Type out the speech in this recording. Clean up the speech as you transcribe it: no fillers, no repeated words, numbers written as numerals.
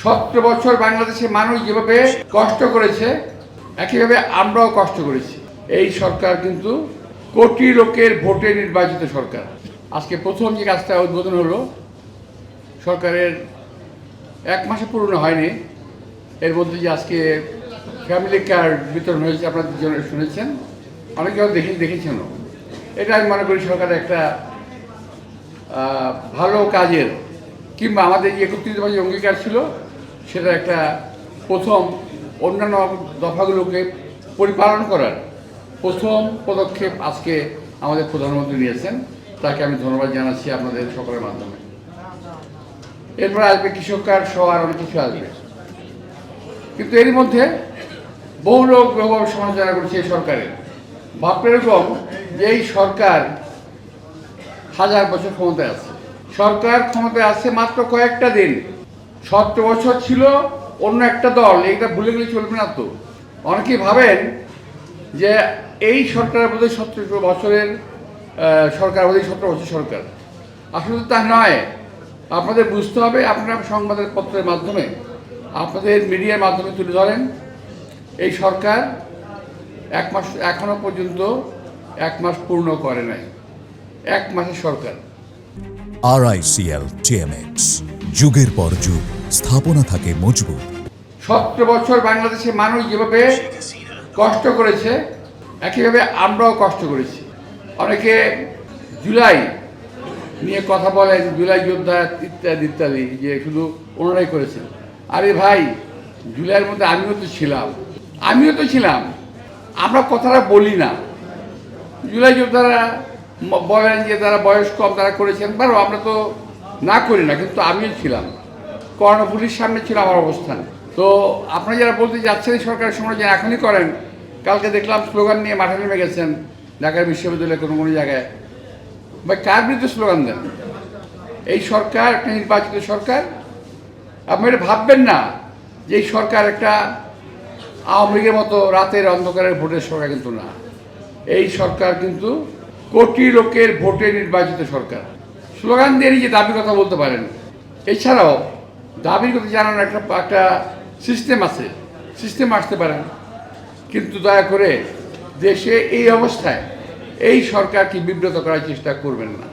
17 বছর বাংলাদেশের মানুষ যেভাবে কষ্ট করেছে একইভাবে আমরাও কষ্ট করেছি। এই সরকার কিন্তু কোটি লোকের ভোটে নির্বাচিত সরকার। আজকে প্রথম যে কাজটা উদ্বোধন হলো, সরকারের 1 মাসে পূর্ণ হয়নি, এর মধ্যে যে আজকে ফ্যামিলি কার্ড বিতরণ হয়েছে, আপনারা শুনেছেন, অনেকে দেখেছেন। এটা আমি মনে করি সরকারের একটা ভালো কাজের, কিংবা আমাদের যে 31 অঙ্গীকার ছিল সেটা একটা প্রথম অন্যান্য দফাগুলোকে পরিপালন করার প্রথম পদক্ষেপ আজকে আমাদের প্রধানমন্ত্রী নিয়েছেন। তাকে আমি ধন্যবাদ জানাচ্ছি আপনাদের সকলের মাধ্যমে। এরপরে আসবে কৃষক কার্ড সহ আর অনেক কিছু আসবে, কিন্তু এর মধ্যে বহু লোক বহুভাবে সমালোচনা করছে এই সরকারের। ভাবতে এরকম যে এই সরকার 1000 বছর ক্ষমতায় আছে, সরকার ক্ষমতায় আছে মাত্র কয়েকটা দিন। 17 বছর ছিল অন্য একটা দল, এইটা ভুলে গেলে চলবে না তো। অনেকেই ভাবেন যে এই সরকারের বোধহয় 17 বছরের সরকার, বোধহয় 17 বছর সরকার। আসলে তা নয়। আপনাদের বুঝতে হবে, আপনারা সংবাদের পত্রের মাধ্যমে, আপনাদের মিডিয়ার মাধ্যমে তুলে ধরেন এই সরকার 1 মাস এখনো পর্যন্ত 1 মাস পূর্ণ করে নাই। 1 মাসের সরকার। RICL TMX, যুগের পর যুগ স্থাপনা থাকে মজবুত। 17 বছর বাংলাদেশের মানুষ যেভাবে কষ্ট করেছে একইভাবে আমরাও কষ্ট করেছি। অনেকে জুলাই নিয়ে কথা বলেন, জুলাই যোদ্ধা ইত্যাদি ইত্যাদি, যে শুধু ওনারাই করেছেন। আরে ভাই, জুলাইয়ের মধ্যে আমিও তো ছিলাম। আমরা কথাটা বলি না। জুলাই যোদ্ধারা বলেন যে তারা বয়স কম, তারা করেছেন, বারো আমরা তো না করি না, কিন্তু আমিও ছিলাম। কর্ণফুলির সামনে ছিল আমার অবস্থান। তো আপনারা যারা বলতে যাচ্ছেন এই সরকারের সমালোচনা এখনই করেন, কালকে দেখলাম স্লোগান নিয়ে মাঠে নেমে গেছেন ঢাকা বিশ্ববিদ্যালয়ে কোনো জায়গায়। বা কার বিরুদ্ধে স্লোগান দেন? এই সরকার একটা নির্বাচিত সরকার। আপনি এটা ভাববেন না যে এই সরকার একটা আওয়ামী লীগের মতো রাতের অন্ধকারের ভোটের সরকার, কিন্তু না। এই সরকার কিন্তু কোটি লোকের ভোটে নির্বাচিত সরকার। স্লোগান দিয়ে নিজে দাবি কথা বলতে পারেন, এছাড়াও দাবির কথা জানানোর একটা সিস্টেম আছে, সিস্টেম আসতে পারেন। কিন্তু দয়া করে দেশে এই অবস্থায় এই সরকারকে বিব্রত করার চেষ্টা করবেন না।